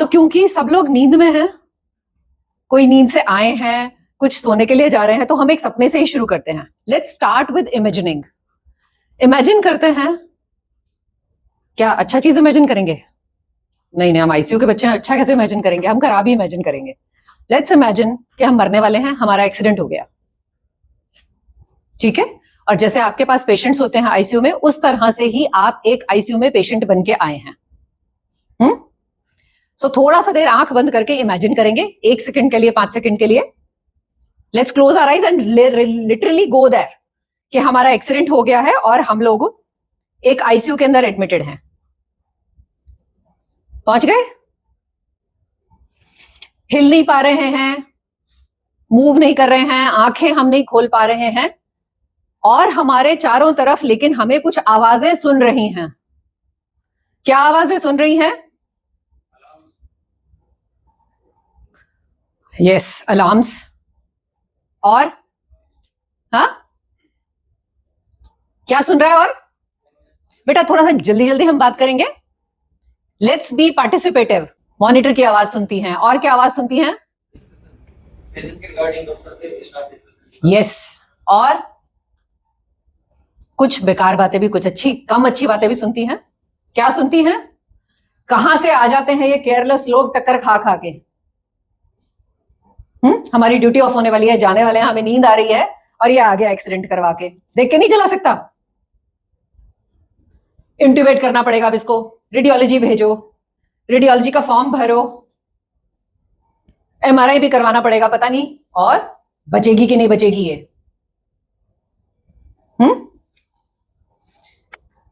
क्योंकि सब लोग नींद में हैं, कोई नींद से आए हैं, कुछ सोने के लिए जा रहे हैं, तो हम एक सपने से ही शुरू करते हैं. Let's start with imagining. Imagine करते हैं. क्या अच्छा चीज इमेजिन करेंगे? नहीं, हम आईसीयू के बच्चे हैं, अच्छा कैसे इमेजिन करेंगे? हम खराब ही इमेजिन करेंगे. लेट्स इमेजिन कि हम मरने वाले हैं, हमारा एक्सीडेंट हो गया. ठीक है. और जैसे आपके पास पेशेंट्स होते हैं आईसीयू में, उस तरह से ही आप एक आईसीयू में पेशेंट बन के आए हैं. सो थोड़ा सा देर आंख बंद करके इमेजिन करेंगे, 1 सेकंड के लिए, 5 सेकंड के लिए. Let's close our eyes and literally go there कि हमारा एक्सीडेंट हो गया है और हम लोग एक आईसीयू के अंदर एडमिटेड हैं. पहुंच गए? हिल नहीं पा रहे हैं, मूव नहीं कर रहे हैं, आंखें हम नहीं खोल पा रहे हैं, और हमारे चारों तरफ लेकिन हमें कुछ आवाजें सुन रही हैं. क्या आवाजें सुन रही हैं? Yes, alarms. और हाँ, क्या सुन रहा है? और बेटा थोड़ा सा जल्दी जल्दी हम बात करेंगे. Let's be participative. मॉनिटर की आवाज सुनती हैं. और क्या आवाज सुनती हैं? यस. और कुछ बेकार बातें भी, कुछ अच्छी, कम अच्छी बातें भी सुनती हैं. क्या सुनती हैं? कहां से आ जाते हैं ये केयरलेस लोग टक्कर खा खा के. हमारी ड्यूटी ऑफ होने वाली है, जाने वाले हैं, हमें नींद आ रही है, और ये आ गया एक्सीडेंट करवा के. देख के नहीं चला सकता. इंट्यूबेट करना पड़ेगा अब इसको. रेडियोलॉजी भेजो, रेडियोलॉजी का फॉर्म भरो, एमआरआई भी करवाना पड़ेगा, पता नहीं और बचेगी कि नहीं बचेगी ये.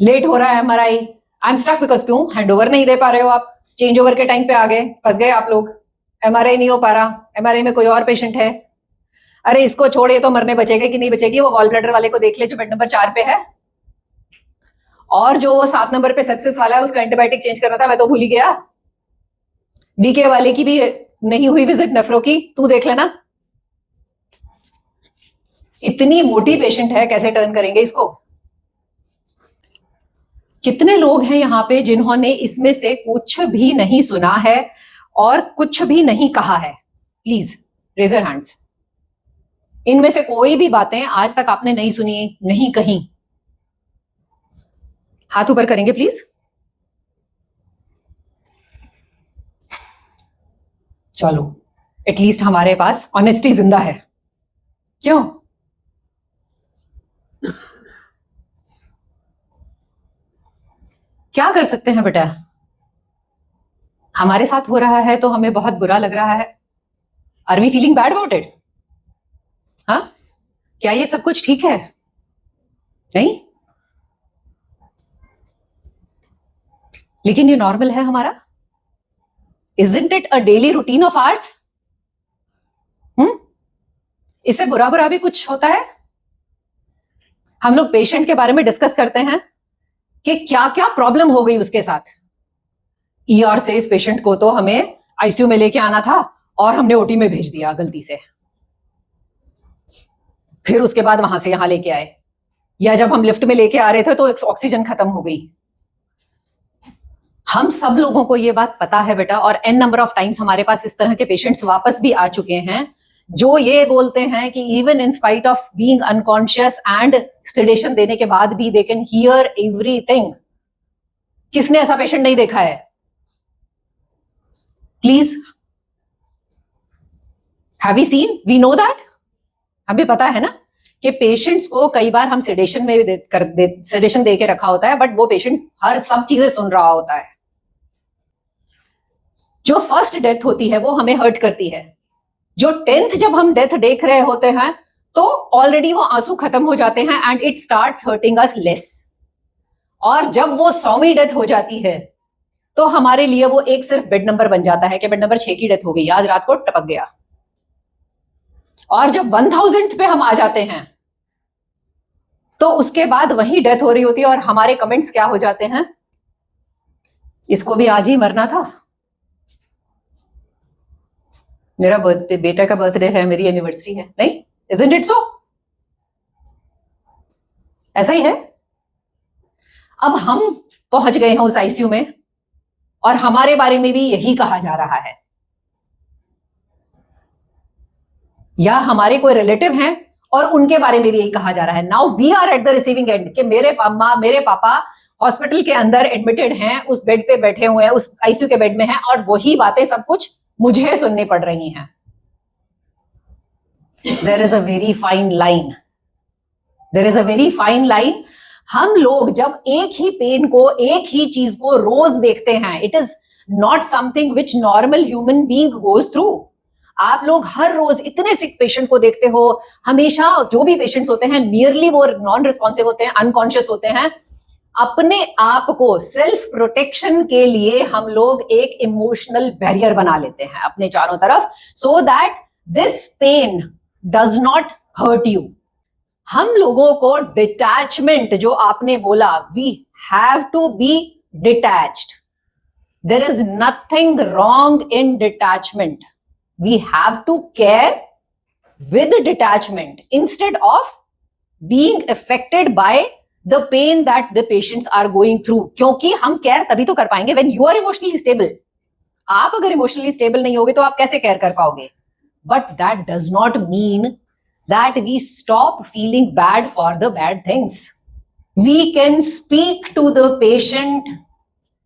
लेट हो रहा है MRI. I am stuck because क्यों हैंडओवर नहीं दे पा रहे हो आप. चेंज ओवर के टाइम पे आ गए, फंस गए आप लोग. एमआरआई नहीं हो पा रहा, एमआरआई में कोई और पेशेंट है. अरे इसको छोड़िए, तो मरने बचेगा कि नहीं बचेगी. वो गॉल ब्लैडर वाले को देख ले जो बेड नंबर 4 पे है, और जो वो 7 नंबर पे सेप्सिस वाला है, उसका एंटीबायोटिक चेंज करना था, मैं तो भूल ही गया. डीके वाले की भी नहीं हुई विजिट नेफ्रो की, तू देख लेना. इतनी मोटी पेशेंट है, कैसे टर्न करेंगे इसको? कितने लोग हैं यहाँ पे जिन्होंने इसमें से कुछ भी नहीं सुना है और कुछ भी नहीं कहा है? Please raise your hands. इनमें से कोई भी बातें आज तक आपने नहीं सुनी, नहीं कही? हाथ ऊपर करेंगे प्लीज. चलो, एटलीस्ट हमारे पास ऑनेस्टी जिंदा है. क्यों? क्या कर सकते हैं बेटा? हमारे साथ हो रहा है तो हमें बहुत बुरा लग रहा है. Are we feeling bad about it? हाँ, क्या ये सब कुछ ठीक है? नहीं, लेकिन ये नॉर्मल है हमारा. Isn't it a daily routine of ours? इससे बुरा बुरा भी कुछ होता है. हम लोग पेशेंट के बारे में डिस्कस करते हैं कि क्या क्या प्रॉब्लम हो गई उसके साथ. ईआर से इस पेशेंट को तो हमें आईसीयू में लेके आना था और हमने ओटी में भेज दिया गलती से. फिर उसके बाद वहां से यहां लेके आए, या जब हम लिफ्ट में लेके आ रहे थे तो ऑक्सीजन खत्म हो गई. हम सब लोगों को ये बात पता है बेटा, और एन नंबर ऑफ टाइम्स हमारे पास इस तरह के पेशेंट्स वापस भी आ चुके हैं जो ये बोलते हैं कि even in spite of being unconscious and sedation देने के बाद भी दे कैन हियर एवरीथिंग. किसने ऐसा पेशेंट नहीं देखा है? Please, have we seen? We know that. हमें पता है ना कि पेशेंट्स को कई बार हम सेडेशन में सेडेशन दे के रखा होता है, बट वो पेशेंट हर सब चीजें सुन रहा होता है. जो फर्स्ट डेथ होती है वो हमें हर्ट करती है. जो 10th जब हम डेथ देख रहे होते हैं तो ऑलरेडी वो आंसू खत्म हो जाते हैं and it starts hurting us less. और जब वो 100वीं डेथ हो जाती है तो हमारे लिए वो एक सिर्फ बेड नंबर बन जाता है कि बेड नंबर 6 की डेथ हो गई, आज रात को टपक गया. और जब 1000th पे हम आ जाते हैं तो उसके बाद वही डेथ हो रही होती है और हमारे कमेंट्स क्या हो जाते हैं? इसको भी आज ही मरना था. मेरा बर्थडे, बेटा का बर्थडे है, मेरी एनिवर्सरी है. नहीं, isn't it so? ऐसा ही है. अब हम पहुंच गए हैं उस आईसीयू में और हमारे बारे में भी यही कहा जा रहा है, या हमारे कोई रिलेटिव हैं और उनके बारे में भी यही कहा जा रहा है. Now we are at the receiving end कि मेरे पापा हॉस्पिटल के अंदर एडमिटेड हैं, उस बेड पे बैठे हुए हैं, उस आईसीयू के बेड में हैं, और वही बातें सब कुछ मुझे सुननी पड़ रही हैं. There is a very fine line. There is a very fine line. हम लोग जब एक ही पेन को, एक ही चीज को रोज देखते हैं, it is not something which normal human being goes through. आप लोग हर रोज इतने सिक पेशेंट को देखते हो. हमेशा जो भी पेशेंट्स होते हैं नियरली वो नॉन रिस्पॉन्सिव होते हैं, अनकॉन्शियस होते हैं. अपने आप को सेल्फ प्रोटेक्शन के लिए हम लोग एक इमोशनल बैरियर बना लेते हैं अपने चारों तरफ, so that this pain does not hurt you. हम लोगों को डिटैचमेंट, जो आपने बोला, we have to be detached. There is nothing wrong in detachment. We have to care with detachment instead of being affected by the pain that the patients are going through. क्योंकि हम care तभी तो कर पाएंगे when you are emotionally stable. आप अगर emotionally stable नहीं होगे तो आप कैसे care कर पाओगे? But that does not mean that we stop feeling bad for the bad things. We can speak to the patient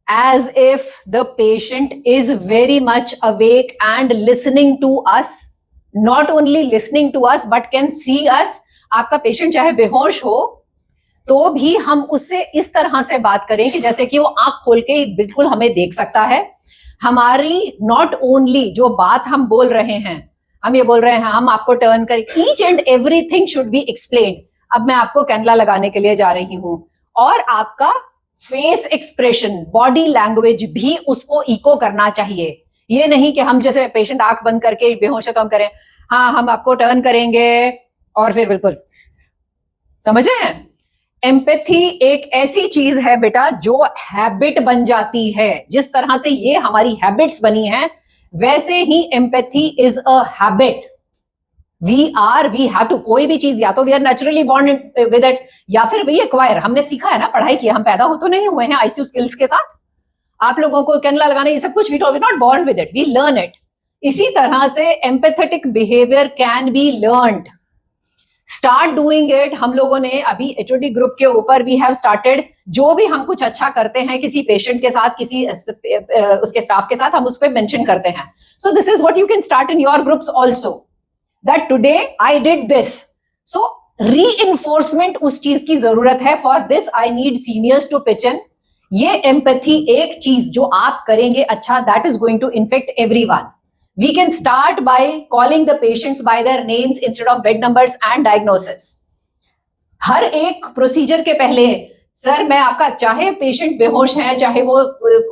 as if the patient is very much awake and listening to us. Not only listening to us but can see us. आपका patient चाहे बेहोश हो तो भी हम उससे इस तरह से बात करें कि जैसे कि वो आंख खोल के बिल्कुल हमें देख सकता है. हमारी नॉट ओनली जो बात हम बोल रहे हैं, हम ये बोल रहे हैं हम आपको टर्न करें, each and everything should be explained. अब मैं आपको कैनला लगाने के लिए जा रही हूं और आपका फेस एक्सप्रेशन, बॉडी लैंग्वेज भी उसको इको करना चाहिए. ये नहीं कि हम जैसे पेशेंट आंख बंद करके बेहोश है तो हम करें हाँ हम आपको टर्न करेंगे और फिर बिल्कुल, समझ रहे हैं? एम्पैथी एक ऐसी चीज है बेटा जो हैबिट बन जाती है. जिस तरह से ये हमारी हैबिट्स बनी है वैसे ही empathy is a habit. we have to, कोई भी चीज या तो we are naturally born with it या फिर we acquire. हमने सीखा है ना, पढ़ाई किया, हम पैदा हो तो नहीं हुए हैं आईसीयू स्किल्स के साथ. आप लोगों को कैनला लगाना ये सब कुछ we not born with it, we learn it. इसी तरह से empathetic behavior can be learned. Start doing it. हम लोगों ने अभी HOD ग्रुप के ऊपर we have started, जो भी हम कुछ अच्छा करते हैं किसी पेशेंट के साथ, किसी उसके स्टाफ के साथ, हम उस पर मेंशन करते हैं. So this is what you can start in your groups also. That today I did this. So reinforcement उस चीज की जरूरत है. For this I need seniors to pitch in. ये empathy एक चीज जो आप करेंगे अच्छा, that is going to infect everyone. We can start by calling the patients by their names instead of bed numbers and diagnosis. हर एक procedure के पहले सर मैं आपका, चाहे पेशेंट बेहोश है, चाहे वो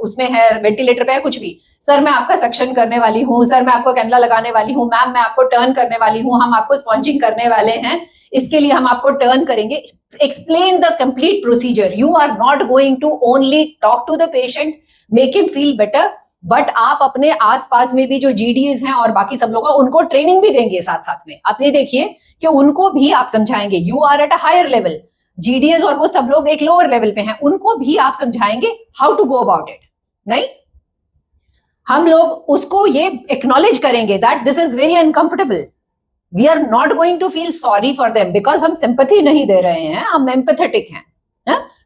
उसमें है वेंटिलेटर पे है, कुछ भी, सर मैं आपका सक्शन करने वाली हूँ, सर मैं आपको कैनला लगाने वाली हूँ, मैम मैं आपको टर्न करने वाली हूँ, हम आपको स्पॉन्जिंग करने वाले हैं, इसके लिए हम आपको टर्न करेंगे. Explain the complete procedure. You are not going to only talk to the patient, make him feel better, but आप अपने आसपास में भी जो जीडीएस हैं और बाकी सब लोग हैं उनको ट्रेनिंग भी देंगे साथ साथ में. आप ये देखिए कि उनको भी आप समझाएंगे. You are at a higher level, GDS और वो सब लोग एक लोअर लेवल पे हैं, उनको भी आप समझाएंगे how to go about it. नहीं, हम लोग उसको ये एक्नॉलेज करेंगे that this is very uncomfortable. We are not going to feel sorry for them because हम सिंपैथी नहीं दे रहे हैं, हम एम्पैथेटिक हैं.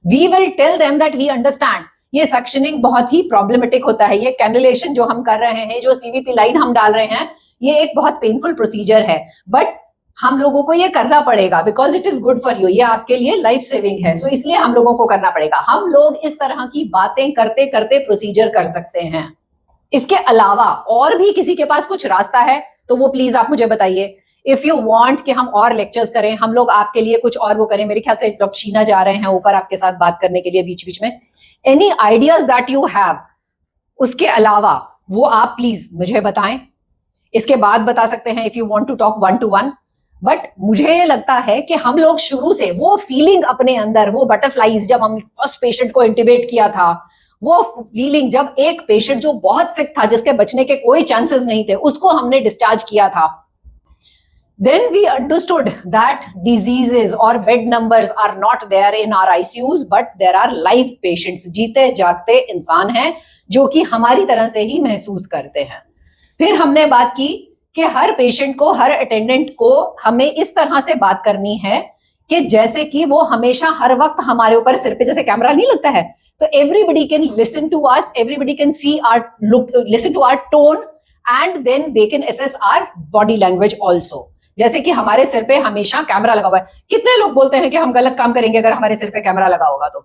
We will tell them that we understand. ये सक्शनिंग बहुत ही प्रॉब्लमेटिक होता है. ये कैनुलेशन जो हम कर रहे हैं, जो सीवीपी लाइन हम डाल रहे हैं, ये एक बहुत पेनफुल प्रोसीजर है, बट हम लोगों को ये करना पड़ेगा because it is good for you. ये आपके लिए लाइफ सेविंग है, सो इसलिए हम लोगों को करना पड़ेगा. हम लोग इस तरह की बातें करते करते प्रोसीजर कर सकते हैं. इसके अलावा और भी किसी के पास कुछ रास्ता है तो वो प्लीज आप मुझे बताइए. इफ यू वांट कि हम और लेक्चर्स करें, हम लोग आपके लिए कुछ और वो करें. मेरे ख्याल से डॉक्टर शीना जा रहे हैं ऊपर आपके साथ बात करने के लिए बीच बीच में. Any ideas that you have, उसके अलावा वो आप प्लीज मुझे बताएं. इसके बाद बता सकते हैं if you want to talk 1-to-1. But मुझे ये लगता है कि हम लोग शुरू से वो फीलिंग अपने अंदर, वो बटरफ्लाईज जब हम फर्स्ट पेशेंट को इंट्यूबेट किया था, वो फीलिंग जब एक पेशेंट जो बहुत सिक था, जिसके बचने के कोई चांसेस नहीं थे, उसको हमने डिस्चार्ज किया था, then we understood that diseases or bed numbers are not there in our ICUs, but there are live patients. जीते जागते इंसान हैं जो कि हमारी तरह से ही महसूस करते हैं। फिर हमने बात की कि हर पेशेंट को, हर अटेंडेंट को हमें इस तरह से बात करनी है कि जैसे कि वो हमेशा हर वक्त हमारे ऊपर सिर पे जैसे कैमरा नहीं लगता है, तो everybody can listen to us, everybody can see our look, listen to our tone and then they can assess our body language also. जैसे कि हमारे सिर पे हमेशा कैमरा लगा हुआ है। कितने लोग बोलते हैं कि हम गलत काम करेंगे अगर हमारे सिर पे कैमरा लगा होगा? तो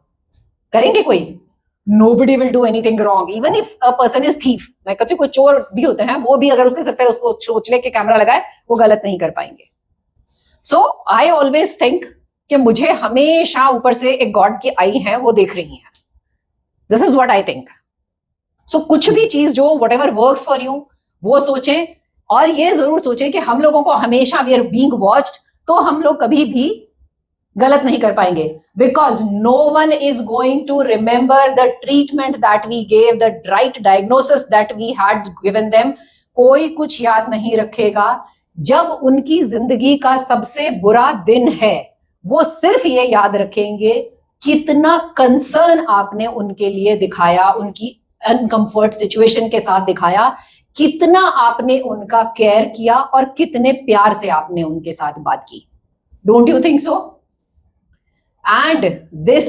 करेंगे कोई? Nobody will do anything wrong, even if a person is thief. मैं कहती हूँ कोई चोर भी होते हैं, वो भी अगर उसके सिर पे उसको सोच ले के कैमरा लगाए, वो गलत नहीं कर पाएंगे। So I always think कि मुझे हमेशा ऊपर से एक गॉड की आई है, वो देख रही है। This is what I think. So कुछ भी चीज जो whatever works for you, वो सोचें, और ये जरूर सोचें कि हम लोगों को हमेशा we are being watched, तो हम लोग कभी भी गलत नहीं कर पाएंगे, because no one is going to remember the treatment that we gave, the right diagnosis that we had given them. कोई कुछ याद नहीं रखेगा। जब उनकी जिंदगी का सबसे बुरा दिन है, वो सिर्फ ये याद रखेंगे कितना कंसर्न आपने उनके लिए दिखाया, उनकी अनकंफर्ट सिचुएशन के साथ दिखाया, कितना आपने उनका केयर किया और कितने प्यार से आपने उनके साथ बात की। Don't you think so? And this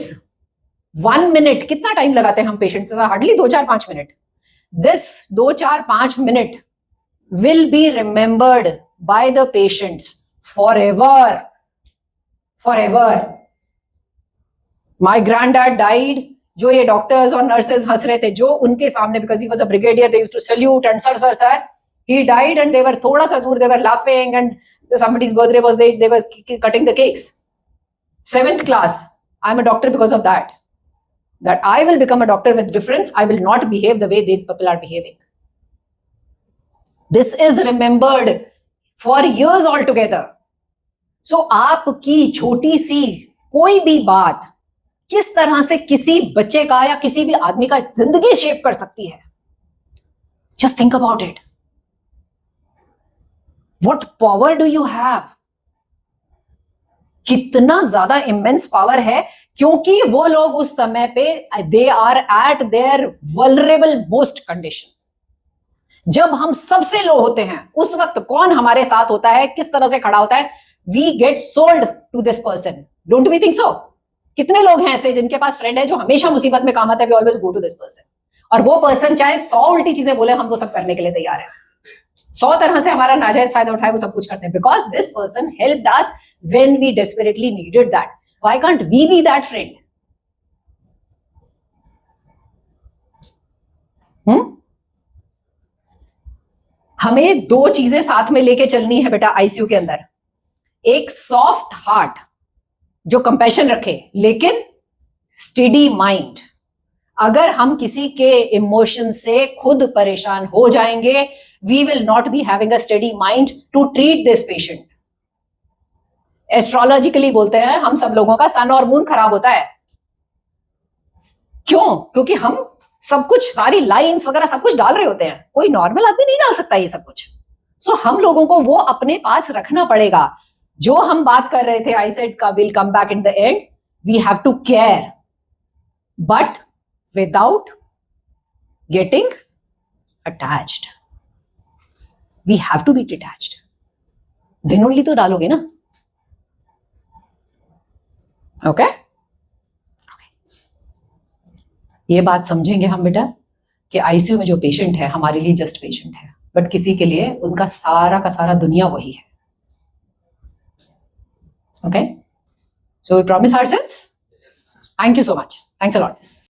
1 minute, कितना टाइम लगाते हैं हम पेशेंट से? Hardly 2-4-5 minute. This 2-4-5 minute will be remembered by the patients for ever, for ever. My grand dad died, जो ये डॉक्टर्स और नर्सेज हंस रहे थे जो उनके सामने, because he was a brigadier, they used to salute and sir sir sir, he died and they were थोड़ा सा दूर, they were laughing and somebody's birthday was, they were cutting the cakes. 7th class, I'm a doctor because of that. That I will become a doctor with difference. I will not behave the way these people are behaving. This is remembered for years altogether. So आपकी छोटी सी कोई भी बात किस तरह से किसी बच्चे का या किसी भी आदमी का जिंदगी शेप कर सकती है? Just think about it. What power do you have? कितना ज्यादा इमेंस पावर है, क्योंकि वो लोग उस समय पे they are at their vulnerable most condition. जब हम सबसे लो होते हैं, उस वक्त कौन हमारे साथ होता है, किस तरह से खड़ा होता है? We get sold to this person. Don't we think so? कितने लोग हैं ऐसे जिनके पास फ्रेंड है जो हमेशा मुसीबत में काम आता है? We always go to this person. और वो पर्सन चाहे 100 उल्टी चीजें बोले, हम वो सब करने के लिए तैयार है। 100 तरह से हमारा नाजायज फायदा उठाए, वो सब कुछ करते हैं, because this person helped us when we desperately needed that. Why can't we be that friend? हमें 2 चीजें साथ में लेके चलनी है बेटा आईसीयू के अंदर। एक सॉफ्ट हार्ट जो कंपैशन रखे, लेकिन स्टेडी माइंड। अगर हम किसी के इमोशन से खुद परेशान हो जाएंगे, we will not be having a steady mind to treat this patient. Astrologically बोलते हैं हम सब लोगों का सन और मून खराब होता है। क्यों? क्योंकि हम सब कुछ, सारी लाइंस वगैरह सब कुछ डाल रहे होते हैं। कोई नॉर्मल आदमी नहीं डाल सकता ये सब कुछ। सो हम लोगों को वो अपने पास रखना पड़ेगा। जो हम बात कर रहे थे, आई सेड का will come back in the end, we have to care but without getting attached. We have to be detached. Then only तो डालोगे ना। ओके? ये बात समझेंगे हम बेटा कि आईसीयू में जो पेशेंट है हमारे लिए जस्ट पेशेंट है, बट किसी के लिए उनका सारा का सारा दुनिया वही है। Okay? So we promise ourselves. Thank you so much. Thanks a lot.